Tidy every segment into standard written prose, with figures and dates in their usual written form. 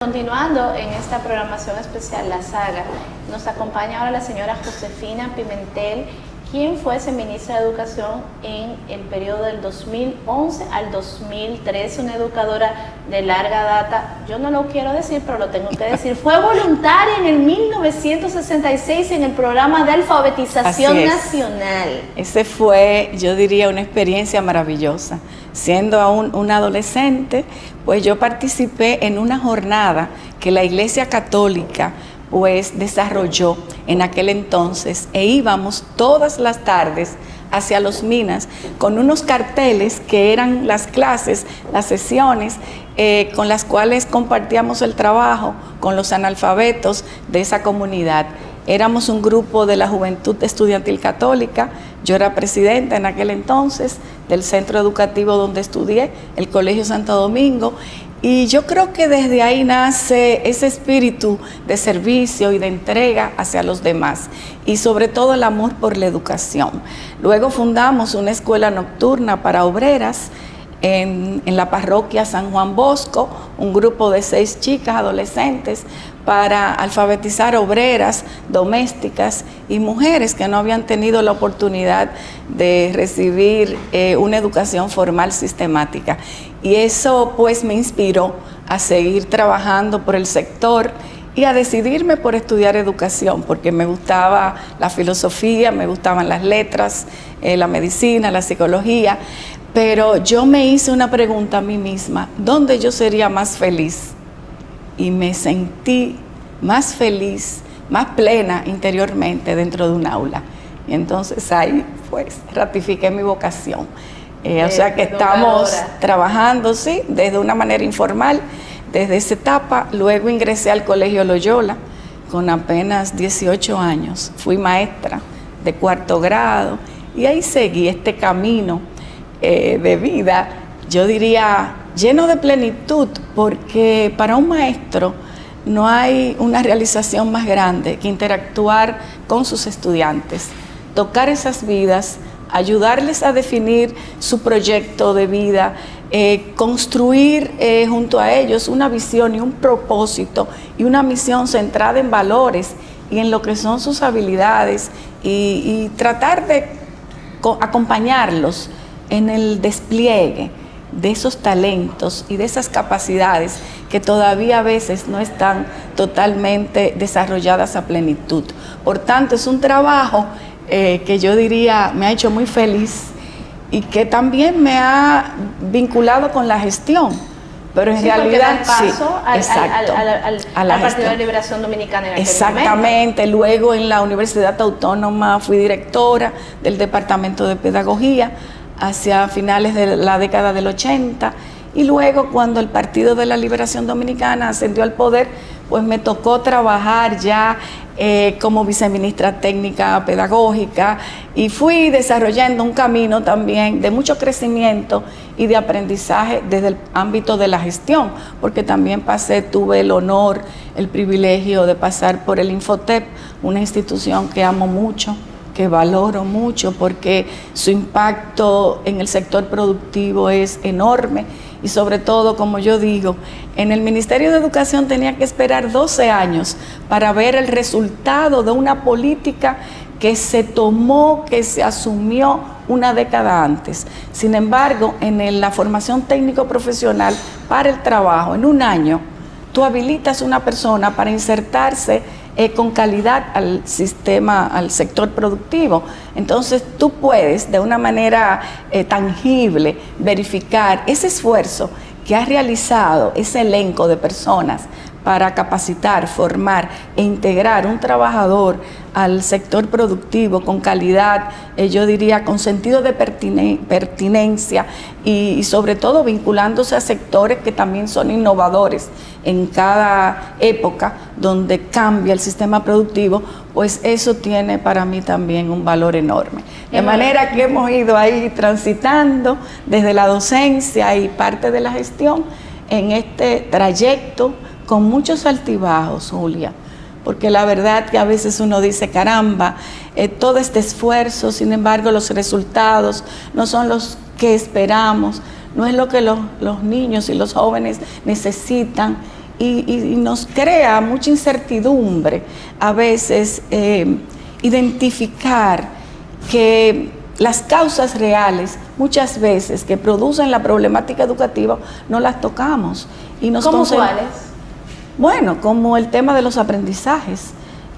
Continuando en esta programación especial, La Saga, nos acompaña ahora la señora Josefina Pimentel, quien fue ministra de Educación en el periodo del 2011 al 2013, una educadora de larga data. Yo no lo quiero decir, pero lo tengo que decir. Fue voluntaria en el 1966 en el programa de alfabetización nacional. Ese fue, yo diría, una experiencia maravillosa. Siendo aún una adolescente, pues yo participé en una jornada que la Iglesia Católica pues desarrolló en aquel entonces, e íbamos todas las tardes hacia Los Minas con unos carteles que eran las clases, las sesiones con las cuales compartíamos el trabajo con los analfabetos de esa comunidad. Éramos un grupo de la Juventud Estudiantil Católica. Yo era presidenta en aquel entonces del centro educativo donde estudié, el Colegio Santo Domingo, y yo creo que desde ahí nace ese espíritu de servicio y de entrega hacia los demás, y sobre todo el amor por la educación. Luego fundamos una escuela nocturna para obreras en la parroquia San Juan Bosco, un grupo de 6 chicas adolescentes para alfabetizar obreras, domésticas y mujeres que no habían tenido la oportunidad de recibir una educación formal sistemática. Y eso pues me inspiró a seguir trabajando por el sector y a decidirme por estudiar educación, porque me gustaba la filosofía, me gustaban las letras, la medicina, la psicología, pero yo me hice una pregunta a mí misma: ¿dónde yo sería más feliz? Y me sentí más feliz, más plena interiormente dentro de un aula. Y entonces ahí pues ratifiqué mi vocación. O sea que estamos trabajando, sí, desde una manera informal, desde esa etapa. Luego ingresé al Colegio Loyola con apenas 18 años. Fui maestra de 4º grado y ahí seguí este camino de vida, yo diría, lleno de plenitud, porque para un maestro no hay una realización más grande que interactuar con sus estudiantes, tocar esas vidas, ayudarles a definir su proyecto de vida, construir junto a ellos una visión y un propósito y una misión centrada en valores y en lo que son sus habilidades, y tratar de acompañarlos en el despliegue de esos talentos y de esas capacidades que todavía a veces no están totalmente desarrolladas a plenitud. Por tanto, es un trabajo que yo diría me ha hecho muy feliz y que también me ha vinculado con la gestión, pero en realidad paso sí, al Partido de Liberación Dominicana en aquel exactamente momento. Luego en la Universidad Autónoma fui directora del Departamento de Pedagogía hacia finales de la década del 80, y luego cuando el Partido de la Liberación Dominicana ascendió al poder, pues me tocó trabajar ya como viceministra técnica pedagógica, y fui desarrollando un camino también de mucho crecimiento y de aprendizaje desde el ámbito de la gestión, porque también tuve el honor, el privilegio de pasar por el Infotep, una institución que amo mucho, que valoro mucho, porque su impacto en el sector productivo es enorme, y sobre todo, como yo digo, en el Ministerio de Educación tenía que esperar 12 años para ver el resultado de una política que se tomó, que se asumió una década antes. Sin embargo, en la formación técnico-profesional para el trabajo, en un año, tú habilitas a una persona para insertarse con calidad al sistema, al sector productivo. Entonces tú puedes de una manera tangible verificar ese esfuerzo que ha realizado ese elenco de personas para capacitar, formar e integrar un trabajador al sector productivo con calidad, yo diría con sentido de pertinencia y sobre todo vinculándose a sectores que también son innovadores en cada época donde cambia el sistema productivo, pues eso tiene para mí también un valor enorme. De manera que hemos ido ahí transitando desde la docencia y parte de la gestión en este trayecto con muchos altibajos, Julia, porque la verdad que a veces uno dice, caramba, todo este esfuerzo, sin embargo los resultados no son los que esperamos, no es lo que los niños y los jóvenes necesitan, y nos crea mucha incertidumbre a veces identificar que las causas reales muchas veces que producen la problemática educativa no las tocamos. Y nos ¿Cómo cuáles? Bueno, como el tema de los aprendizajes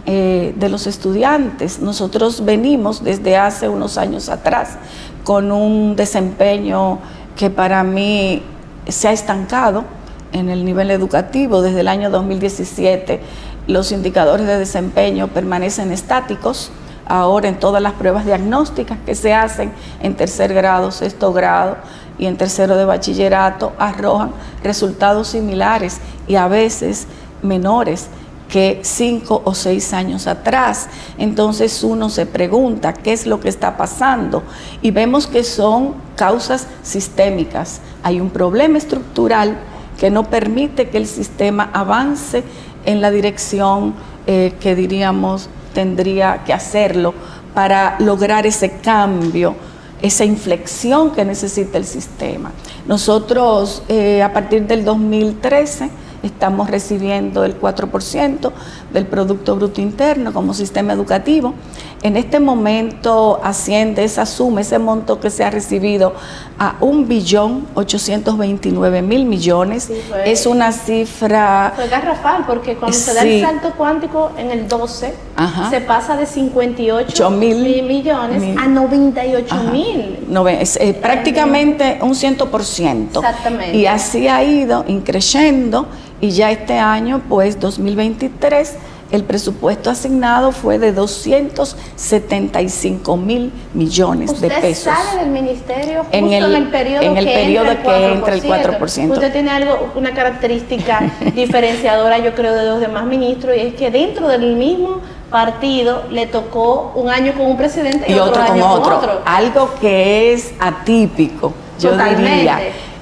de los estudiantes. Nosotros venimos desde hace unos años atrás con un desempeño que para mí se ha estancado en el nivel educativo. Desde el año 2017 los indicadores de desempeño permanecen estáticos. Ahora en todas las pruebas diagnósticas que se hacen en tercer grado, sexto grado y en tercero de bachillerato arrojan resultados similares y a veces menores que 5 o 6 años atrás. Entonces uno se pregunta qué es lo que está pasando y vemos que son causas sistémicas. Hay un problema estructural que no permite que el sistema avance en la dirección que diríamos tendría que hacerlo para lograr ese cambio, esa inflexión que necesita el sistema. Nosotros a partir del 2013 estamos recibiendo el 4% del Producto Bruto Interno como sistema educativo. En este momento asciende esa suma, ese monto que se ha recibido a 1.829.000.000.000. Sí, es una cifra... Fue garrafal, porque cuando se da el salto cuántico en el 12, se pasa de 58.000 millones a 98.000. Prácticamente un 100%. Exactamente. Y así ha ido increciendo. Y ya este año, pues 2023, el presupuesto asignado fue de 275.000 millones de pesos. Usted sale del ministerio justo en el periodo que entra el 4%. Usted tiene una característica diferenciadora, yo creo, de los demás ministros, y es que dentro del mismo partido le tocó un año con un presidente y otro año con otro. Algo que es atípico, yo Totalmente. diría.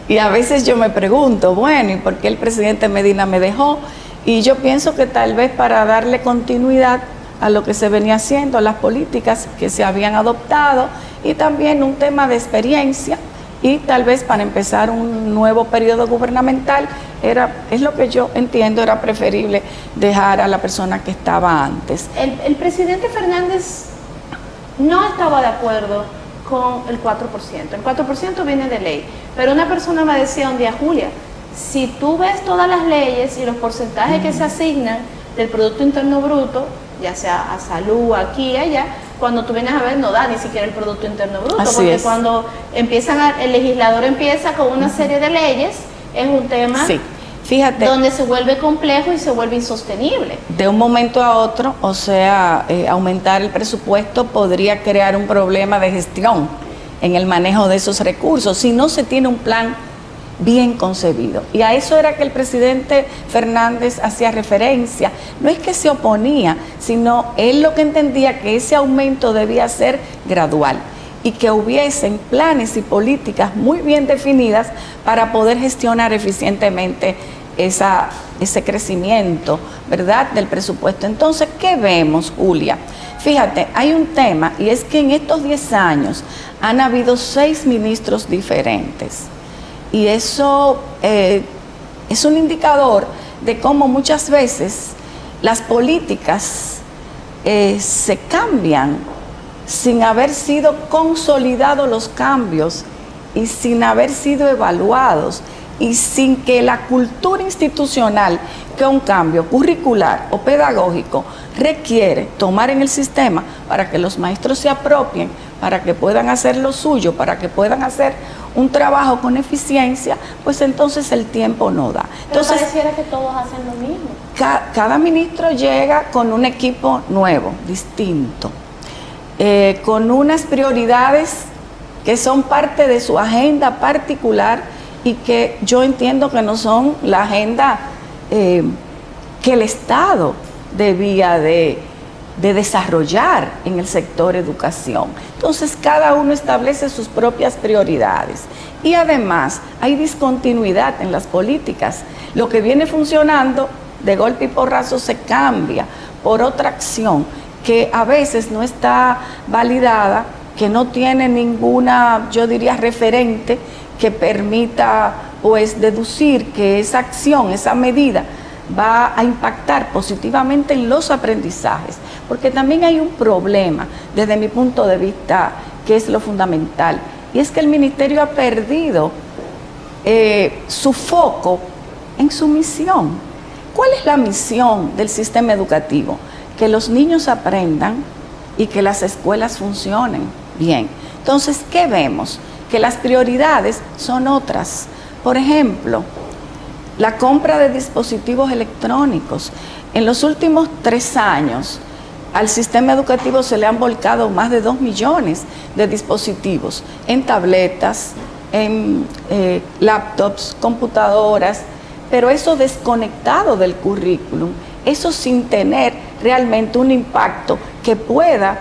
Y a veces yo me pregunto, bueno, ¿y por qué el presidente Medina me dejó? Y yo pienso que tal vez para darle continuidad a lo que se venía haciendo, a las políticas que se habían adoptado, y también un tema de experiencia, y tal vez para empezar un nuevo periodo gubernamental, es lo que yo entiendo, era preferible dejar a la persona que estaba antes. El presidente Fernández no estaba de acuerdo con el 4%. El 4% viene de ley. Pero una persona me decía un día, Julia, si tú ves todas las leyes y los porcentajes que se asignan del Producto Interno Bruto, ya sea a salud, aquí y allá, cuando tú vienes a ver no da ni siquiera el Producto Interno Bruto, porque cuando el legislador empieza con una serie de leyes, es un tema... Sí. Fíjate, donde se vuelve complejo y se vuelve insostenible. De un momento a otro, o sea, aumentar el presupuesto podría crear un problema de gestión en el manejo de esos recursos, si no se tiene un plan bien concebido. Y a eso era que el presidente Fernández hacía referencia. No es que se oponía, sino él lo que entendía que ese aumento debía ser gradual y que hubiesen planes y políticas muy bien definidas para poder gestionar eficientemente ese crecimiento, ¿verdad?, del presupuesto. Entonces, ¿qué vemos, Julia? Fíjate, hay un tema, y es que en estos 10 años han habido 6 ministros diferentes. Y eso es un indicador de cómo muchas veces las políticas se cambian sin haber sido consolidados los cambios y sin haber sido evaluados y sin que la cultura institucional, que un cambio curricular o pedagógico requiere tomar en el sistema para que los maestros se apropien, para que puedan hacer lo suyo, para que puedan hacer un trabajo con eficiencia, pues entonces el tiempo no da. Entonces, pero pareciera que todos hacen lo mismo. Cada ministro llega con un equipo nuevo, distinto, con unas prioridades que son parte de su agenda particular y que yo entiendo que no son la agenda que el Estado debía de desarrollar en el sector educación. Entonces cada uno establece sus propias prioridades y además hay discontinuidad en las políticas. Lo que viene funcionando de golpe y porrazo se cambia por otra acción que a veces no está validada, que no tiene ninguna, yo diría, referente que permita pues deducir que esa acción, esa medida va a impactar positivamente en los aprendizajes, porque también hay un problema desde mi punto de vista que es lo fundamental, y es que el ministerio ha perdido su foco en su misión. ¿Cuál es la misión del sistema educativo? Que los niños aprendan y que las escuelas funcionen bien. Entonces, ¿qué vemos? Que las prioridades son otras. Por ejemplo, la compra de dispositivos electrónicos. En los últimos 3 años, al sistema educativo se le han volcado más de 2 millones de dispositivos en tabletas, en laptops, computadoras, pero eso desconectado del currículum, eso sin tener realmente un impacto que pueda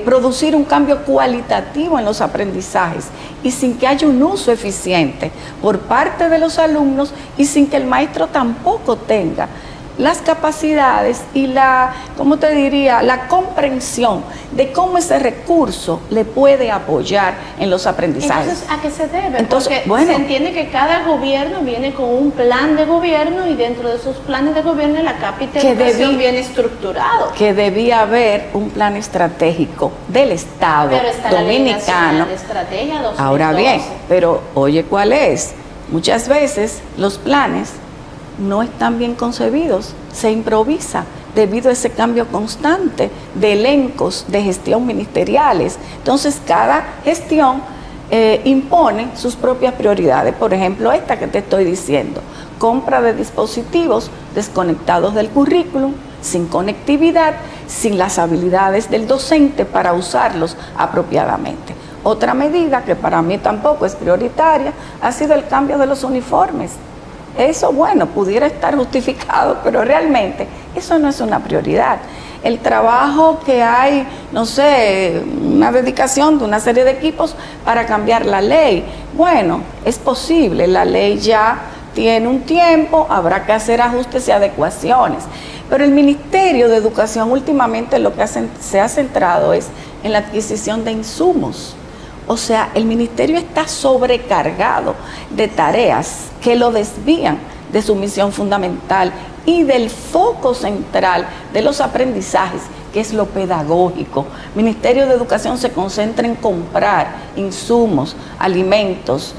producir un cambio cualitativo en los aprendizajes y sin que haya un uso eficiente por parte de los alumnos y sin que el maestro tampoco tenga las capacidades y la comprensión de cómo ese recurso le puede apoyar en los aprendizajes. Entonces, ¿a qué se debe? Entonces, porque bueno, se entiende que cada gobierno viene con un plan de gobierno y dentro de esos planes de gobierno el ACAPI de educación viene estructurado. Que debía haber un plan estratégico del Estado dominicano. De estrategia 2012. Ahora bien, pero oye, ¿cuál es? Muchas veces los planes no están bien concebidos, se improvisa debido a ese cambio constante de elencos de gestión ministeriales. Entonces, cada gestión impone sus propias prioridades. Por ejemplo, esta que te estoy diciendo, compra de dispositivos desconectados del currículum, sin conectividad, sin las habilidades del docente para usarlos apropiadamente. Otra medida que para mí tampoco es prioritaria ha sido el cambio de los uniformes. Eso, bueno, pudiera estar justificado, pero realmente eso no es una prioridad. El trabajo que hay, no sé, una dedicación de una serie de equipos para cambiar la ley. Bueno, es posible, la ley ya tiene un tiempo, habrá que hacer ajustes y adecuaciones. Pero el Ministerio de Educación últimamente lo que se ha centrado es en la adquisición de insumos. O sea, el ministerio está sobrecargado de tareas que lo desvían de su misión fundamental y del foco central de los aprendizajes, que es lo pedagógico. El Ministerio de Educación se concentra en comprar insumos, alimentos,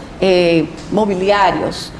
mobiliarios,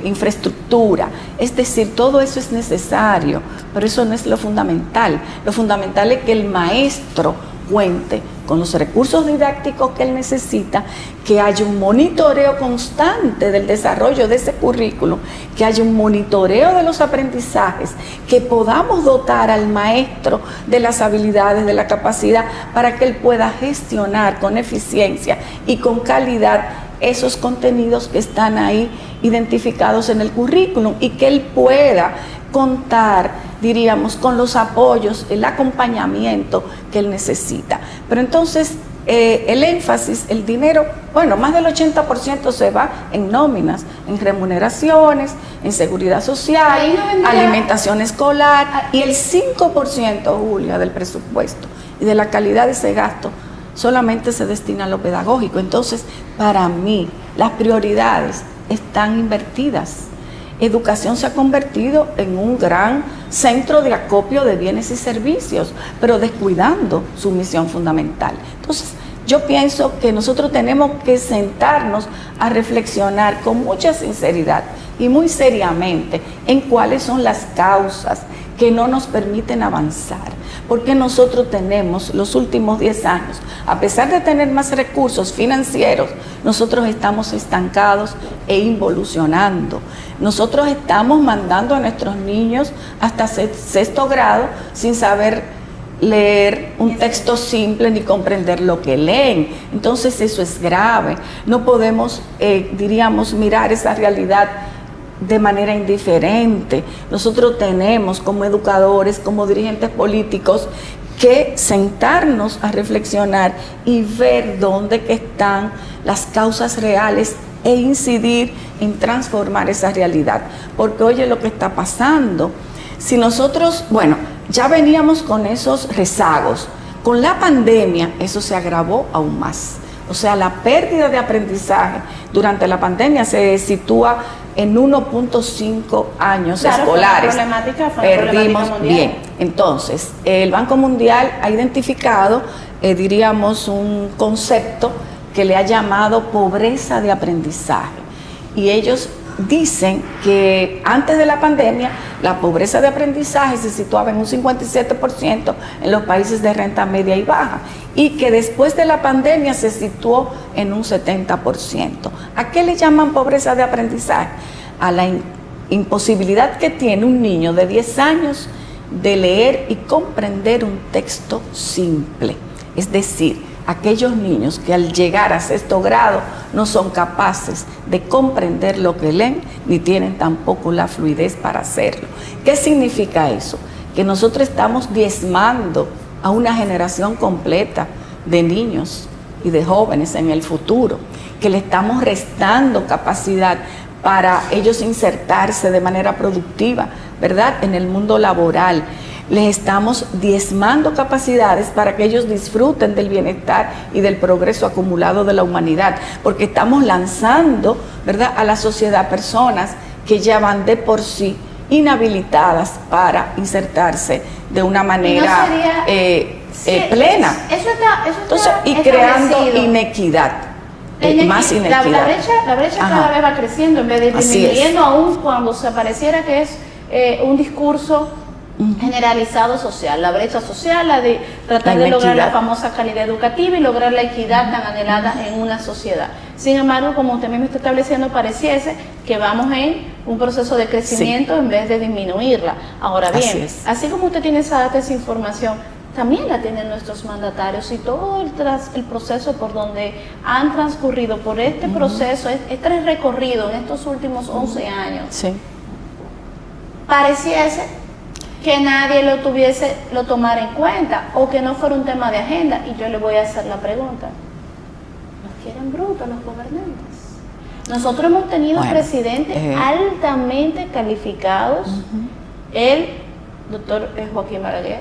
infraestructura. Es decir, todo eso es necesario, pero eso no es lo fundamental. Lo fundamental es que el maestro cuente con los recursos didácticos que él necesita, que haya un monitoreo constante del desarrollo de ese currículo, que haya un monitoreo de los aprendizajes, que podamos dotar al maestro de las habilidades, de la capacidad, para que él pueda gestionar con eficiencia y con calidad esos contenidos que están ahí identificados en el currículum y que él pueda contar, diríamos, con los apoyos, el acompañamiento que él necesita. Pero entonces el énfasis, el dinero, bueno, más del 80% se va en nóminas, en remuneraciones, en seguridad social, alimentación escolar, y el 5%, Julia, del presupuesto y de la calidad de ese gasto solamente se destina a lo pedagógico. Entonces, para mí, las prioridades están invertidas. Educación se ha convertido en un gran centro de acopio de bienes y servicios, pero descuidando su misión fundamental. Entonces, yo pienso que nosotros tenemos que sentarnos a reflexionar con mucha sinceridad y muy seriamente en cuáles son las causas que no nos permiten avanzar, porque nosotros tenemos los últimos 10 años, a pesar de tener más recursos financieros, nosotros estamos estancados e involucionando. Nosotros estamos mandando a nuestros niños hasta sexto grado sin saber leer un texto simple ni comprender lo que leen. Entonces eso es grave. No podemos, diríamos, mirar esa realidad de manera indiferente. Nosotros tenemos como educadores, como dirigentes políticos, que sentarnos a reflexionar y ver dónde que están las causas reales e incidir en transformar esa realidad. Porque oye lo que está pasando. Si nosotros, bueno, ya veníamos con esos rezagos, con la pandemia eso se agravó aún más. O sea, la pérdida de aprendizaje durante la pandemia se sitúa en 1.5 años escolares. Perdimos, bien. Entonces, el Banco Mundial ha identificado, diríamos, un concepto que le ha llamado pobreza de aprendizaje. Y ellos dicen que antes de la pandemia la pobreza de aprendizaje se situaba en un 57% en los países de renta media y baja, y que después de la pandemia se situó en un 70%. ¿A qué le llaman pobreza de aprendizaje? A la imposibilidad que tiene un niño de 10 años de leer y comprender un texto simple. Es decir, aquellos niños que al llegar a sexto grado no son capaces de comprender lo que leen, ni tienen tampoco la fluidez para hacerlo. ¿Qué significa eso? Que nosotros estamos diezmando a una generación completa de niños y de jóvenes en el futuro, que le estamos restando capacidad para ellos insertarse de manera productiva, ¿verdad?, en el mundo laboral. Les estamos diezmando capacidades para que ellos disfruten del bienestar y del progreso acumulado de la humanidad, porque estamos lanzando, ¿verdad?, a la sociedad personas que ya van de por sí inhabilitadas para insertarse de una manera plena. Eso está entonces, y creando inequidad. Más inequidad. La brecha cada vez va creciendo en vez de disminuyendo, aún cuando se pareciera que es un discurso generalizado social, la brecha social, la de tratar de lograr la famosa calidad educativa y lograr la equidad tan anhelada en una sociedad. Sin embargo, como usted mismo está estableciendo, pareciese que vamos en un proceso de crecimiento en vez de disminuirla. Ahora bien, así como usted tiene esa data, esa información, también la tienen nuestros mandatarios, y todo el proceso por donde han transcurrido por este proceso, este recorrido en estos últimos 11 años, pareciese que nadie lo tomara en cuenta, o que no fuera un tema de agenda. Y yo le voy a hacer la pregunta: ¿nos quieren brutos los gobernantes? Nosotros hemos tenido presidentes altamente calificados, el doctor Joaquín Balaguer,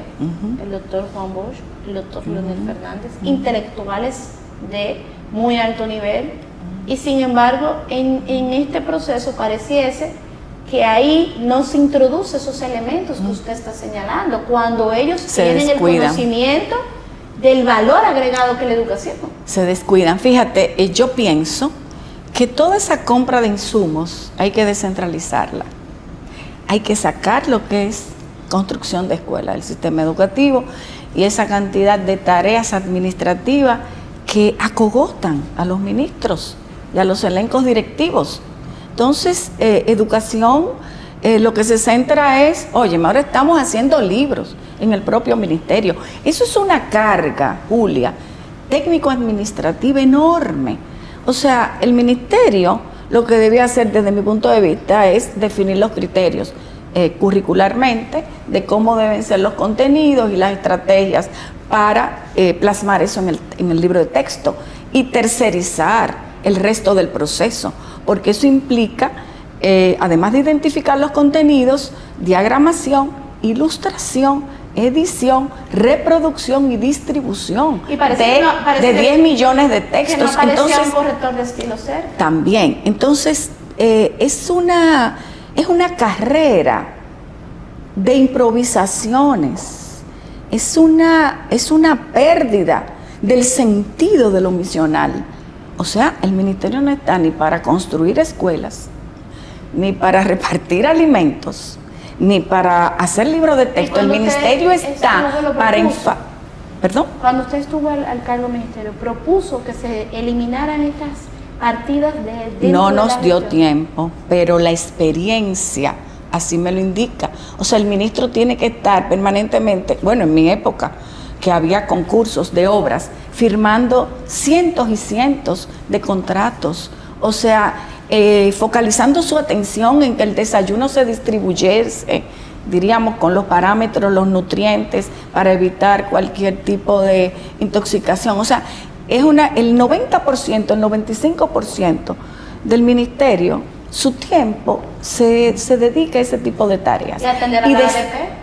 el doctor Juan Bosch, el doctor Leonel Fernández, intelectuales de muy alto nivel, y sin embargo en este proceso pareciese que ahí no se introduce esos elementos que usted está señalando, cuando ellos tienen el conocimiento del valor agregado que la educación. Se descuidan. Fíjate, yo pienso que toda esa compra de insumos hay que descentralizarla. Hay que sacar lo que es construcción de escuelas del sistema educativo y esa cantidad de tareas administrativas que acogotan a los ministros y a los elencos directivos. Entonces, educación, lo que se centra es, oye, ahora estamos haciendo libros en el propio ministerio. Eso es una carga, Julia, técnico-administrativa enorme. O sea, el ministerio lo que debía hacer desde mi punto de vista es definir los criterios curricularmente de cómo deben ser los contenidos y las estrategias para plasmar eso en el libro de texto, y tercerizar el resto del proceso, porque eso implica, además de identificar los contenidos, diagramación, ilustración, edición, reproducción y distribución de 10 millones de textos. Que no parecía un corrector de estilo cero. También. Entonces, es una carrera de improvisaciones, es una pérdida del sentido de lo misional. O sea, el ministerio no está ni para construir escuelas, ni para repartir alimentos, ni para hacer libros de texto. El ministerio está para... ¿Perdón? Cuando usted estuvo al cargo del ministerio, propuso que se eliminaran estas partidas de... No nos dio tiempo, pero la experiencia así me lo indica. O sea, el ministro tiene que estar permanentemente, bueno, en mi época, que había concursos de obras, firmando cientos y cientos de contratos, o sea, focalizando su atención en que el desayuno se distribuyese, diríamos, con los parámetros, los nutrientes, para evitar cualquier tipo de intoxicación. O sea, es el 90%, el 95% del ministerio, su tiempo se dedica a ese tipo de tareas. ¿Y atender a la ADP?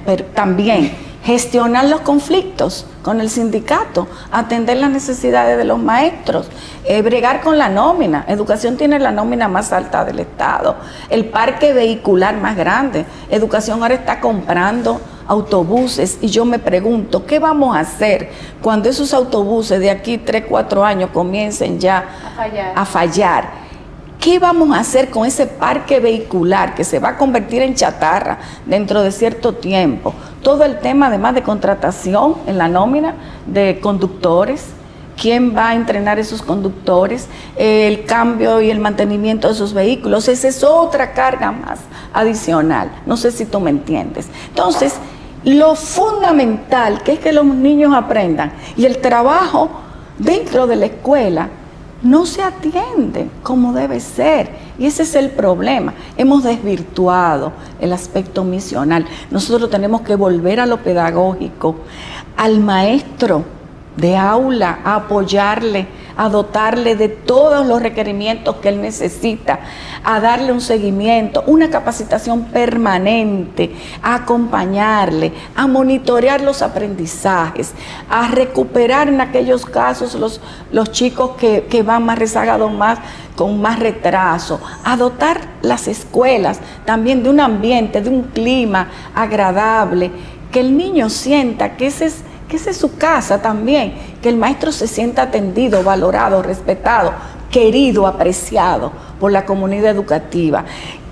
Pero también. gestionar los conflictos con el sindicato, atender las necesidades de los maestros, bregar con la nómina. Educación tiene la nómina más alta del Estado, el parque vehicular más grande. Educación ahora está comprando autobuses y yo me pregunto, ¿qué vamos a hacer cuando esos autobuses de aquí 3, 4 años comiencen ya a fallar? ¿Qué vamos a hacer con ese parque vehicular que se va a convertir en chatarra dentro de cierto tiempo? Todo el tema además de contratación en la nómina de conductores. ¿Quién va a entrenar esos conductores? El cambio y el mantenimiento de esos vehículos. Esa es otra carga más adicional. No sé si tú me entiendes. Entonces, lo fundamental que es que los niños aprendan y el trabajo dentro de la escuela no se atiende como debe ser, y ese es el problema. Hemos desvirtuado el aspecto misional. Nosotros tenemos que volver a lo pedagógico, al maestro de aula, a apoyarle, a dotarle de todos los requerimientos que él necesita, a darle un seguimiento, una capacitación permanente, a acompañarle, a monitorear los aprendizajes, a recuperar en aquellos casos los chicos que van más rezagados, con más retraso, a dotar las escuelas también de un ambiente, de un clima agradable, que el niño sienta que esa es su casa también, que el maestro se sienta atendido, valorado, respetado, querido, apreciado por la comunidad educativa.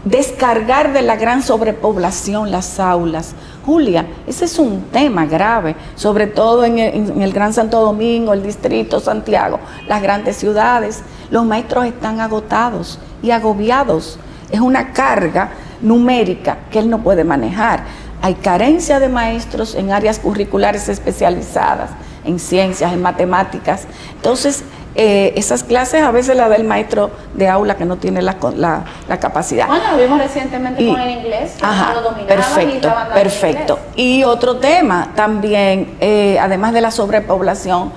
Descargar de la gran sobrepoblación las aulas. Julia, ese es un tema grave, sobre todo en el Gran Santo Domingo, el Distrito Santiago, las grandes ciudades. Los maestros están agotados y agobiados. Es una carga numérica que él no puede manejar. Hay carencia de maestros en áreas curriculares especializadas, en ciencias, en matemáticas. Entonces, esas clases a veces las da el maestro de aula que no tiene la capacidad. Bueno, lo vimos recientemente con el inglés, que ajá, lo dominaba perfecto, y perfecto. Y otro tema también, además de la sobrepoblación,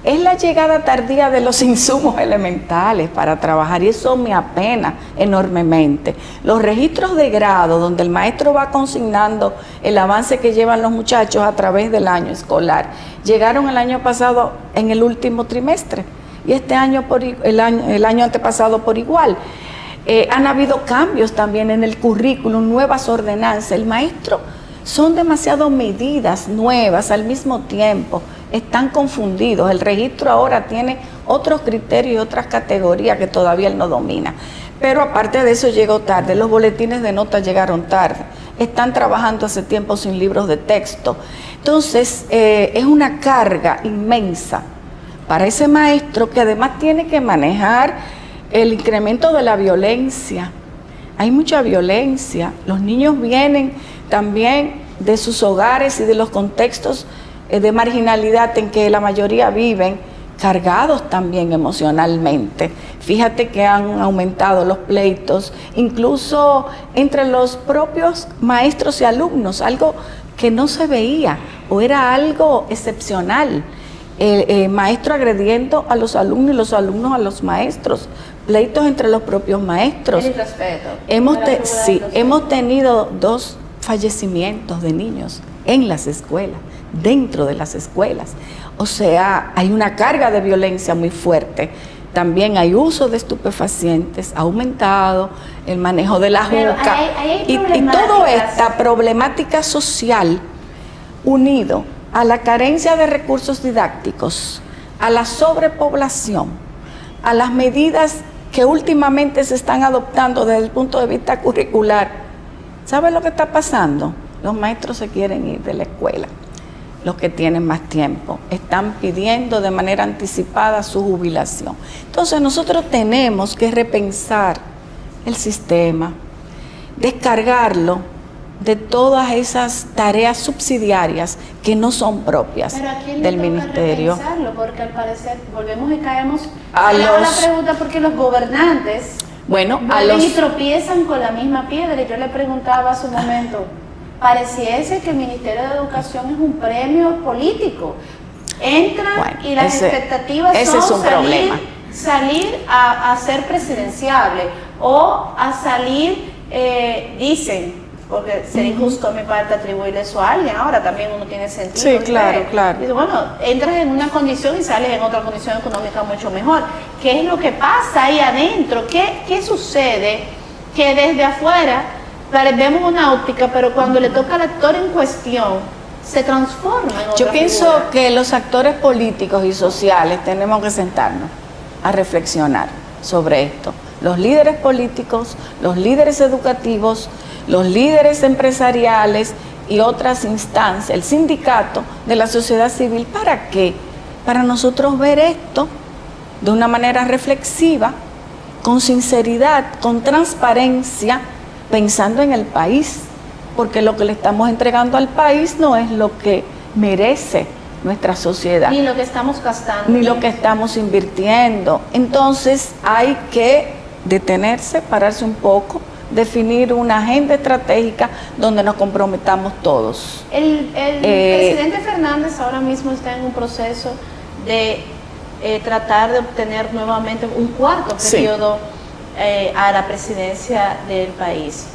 es la llegada tardía de los insumos elementales para trabajar, y eso me apena enormemente. Los registros de grado, donde el maestro va consignando el avance que llevan los muchachos a través del año escolar, llegaron el año pasado en el último trimestre, y este año, el año antepasado por igual. Han habido cambios también en el currículum, nuevas ordenanzas. El maestro, son demasiadas medidas nuevas al mismo tiempo, están confundidos. El registro ahora tiene otros criterios y otras categorías que todavía él no domina. Pero aparte de eso llegó tarde, los boletines de notas llegaron tarde, están trabajando hace tiempo sin libros de texto. Entonces, es una carga inmensa para ese maestro, que además tiene que manejar el incremento de la violencia. Hay mucha violencia, los niños vienen también de sus hogares y de los contextos de marginalidad en que la mayoría viven, cargados también emocionalmente. Fíjate que han aumentado los pleitos, incluso entre los propios maestros y alumnos, algo que no se veía o era algo excepcional. El maestro agrediendo a los alumnos y los alumnos a los maestros, pleitos entre los propios maestros. El respeto. Hemos tenido 2 fallecimientos de niños en las escuelas, dentro de las escuelas. O sea, hay una carga de violencia muy fuerte. También hay uso de estupefacientes, ha aumentado el manejo de la juca. Y toda esta problemática social, unido a la carencia de recursos didácticos, a la sobrepoblación, a las medidas que últimamente se están adoptando desde el punto de vista curricular. ¿Sabe lo que está pasando? Los maestros se quieren ir de la escuela, los que tienen más tiempo. Están pidiendo de manera anticipada su jubilación. Entonces nosotros tenemos que repensar el sistema, descargarlo de todas esas tareas subsidiarias que no son propias del ministerio. Porque al parecer volvemos y caemos a la pregunta, porque los gobernantes y tropiezan con la misma piedra. Y yo le preguntaba hace un momento, pareciese que el Ministerio de Educación es un premio político. Entran y las expectativas son salir a ser presidenciable o a salir, dicen, porque sería injusto a mi parte atribuirle eso a alguien. Ahora también uno tiene sentido. Sí, claro, claro. Dice, bueno, entras en una condición y sales en otra condición económica mucho mejor. ¿Qué es lo que pasa ahí adentro? ¿Qué sucede? Que desde afuera vemos una óptica, pero cuando le toca al actor en cuestión, se transforma en otra Yo pienso figura. que los actores políticos y sociales tenemos que sentarnos a reflexionar sobre esto. Los líderes políticos, los líderes educativos, los líderes empresariales y otras instancias, el sindicato de la sociedad civil. ¿Para qué? Para nosotros ver esto de una manera reflexiva, con sinceridad, con transparencia, pensando en el país, porque lo que le estamos entregando al país no es lo que merece nuestra sociedad. Ni lo que estamos gastando. Ni lo que estamos invirtiendo. Entonces hay que detenerse, pararse un poco, definir una agenda estratégica donde nos comprometamos todos. El presidente Fernández ahora mismo está en un proceso de tratar de obtener nuevamente un cuarto periodo a la presidencia del país.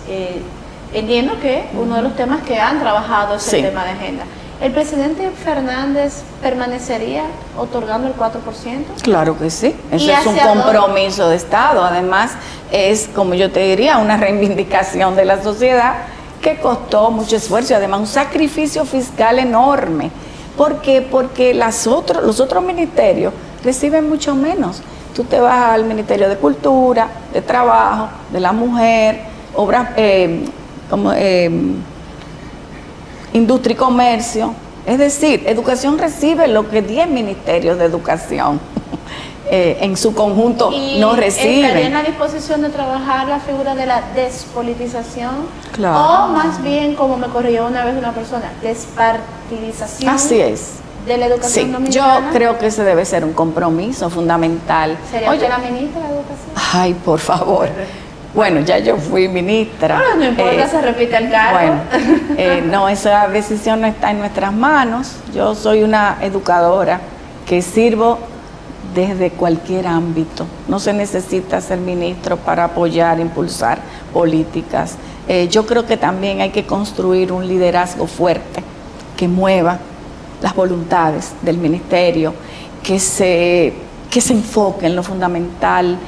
Entiendo que uno de los temas que han trabajado es el tema de agenda. ¿El presidente Fernández permanecería otorgando el 4%? Claro que sí, eso es un compromiso de Estado. Además, es, como yo te diría, una reivindicación de la sociedad que costó mucho esfuerzo y además un sacrificio fiscal enorme. ¿Por qué? Porque los otros ministerios reciben mucho menos. Tú te vas al Ministerio de Cultura, de Trabajo, de la Mujer, obras Industria y Comercio, es decir, educación recibe lo que 10 ministerios de educación en su conjunto no reciben. ¿Estaría en la disposición de trabajar la figura de la despolitización? Claro. O más bien, como me corrigió una vez una persona, despartidización. Así es. De la educación dominicana. Yo creo que ese debe ser un compromiso fundamental. ¿Sería usted la ministra de Educación? Ay, por favor. Bueno, ya yo fui ministra. No importa, se repite el cargo. Bueno, no, esa decisión no está en nuestras manos. Yo soy una educadora que sirvo desde cualquier ámbito. No se necesita ser ministro para apoyar, impulsar políticas. Yo creo que también hay que construir un liderazgo fuerte que mueva las voluntades del ministerio, que se enfoque en lo fundamental,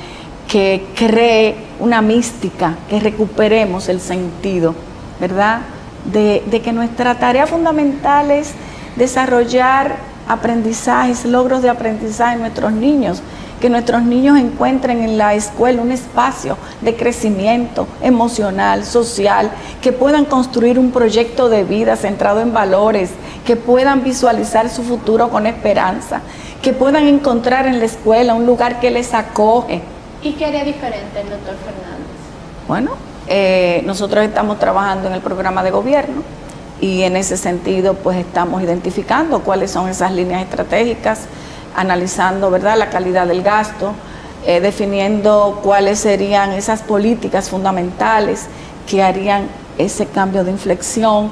que cree una mística, que recuperemos el sentido, ¿verdad? De que nuestra tarea fundamental es desarrollar aprendizajes, logros de aprendizaje en nuestros niños, que nuestros niños encuentren en la escuela un espacio de crecimiento emocional, social, que puedan construir un proyecto de vida centrado en valores, que puedan visualizar su futuro con esperanza, que puedan encontrar en la escuela un lugar que les acoge. ¿Y qué haría diferente el doctor Fernández? Bueno, nosotros estamos trabajando en el programa de gobierno y en ese sentido pues estamos identificando cuáles son esas líneas estratégicas, analizando, ¿verdad?, la calidad del gasto, definiendo cuáles serían esas políticas fundamentales que harían ese cambio de inflexión.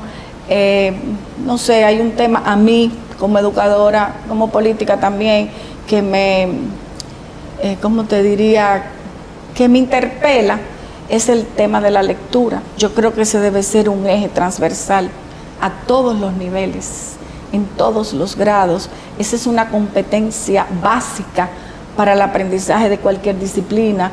No sé, hay un tema a mí como educadora, como política también, que me, ¿cómo te diría?, que me interpela, es el tema de la lectura. Yo creo que ese debe ser un eje transversal a todos los niveles, en todos los grados. Esa es una competencia básica para el aprendizaje de cualquier disciplina.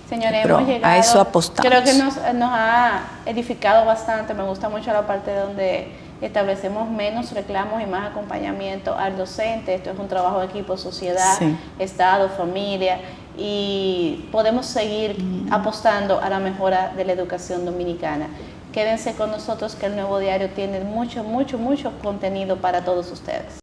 Señores, pero hemos llegado, a eso apostamos. Creo que nos ha edificado bastante. Me gusta mucho la parte donde establecemos menos reclamos y más acompañamiento al docente. Esto es un trabajo de equipo, sociedad, Estado, familia, y podemos seguir apostando a la mejora de la educación dominicana. Quédense con nosotros, que el Nuevo Diario tiene mucho contenido para todos ustedes.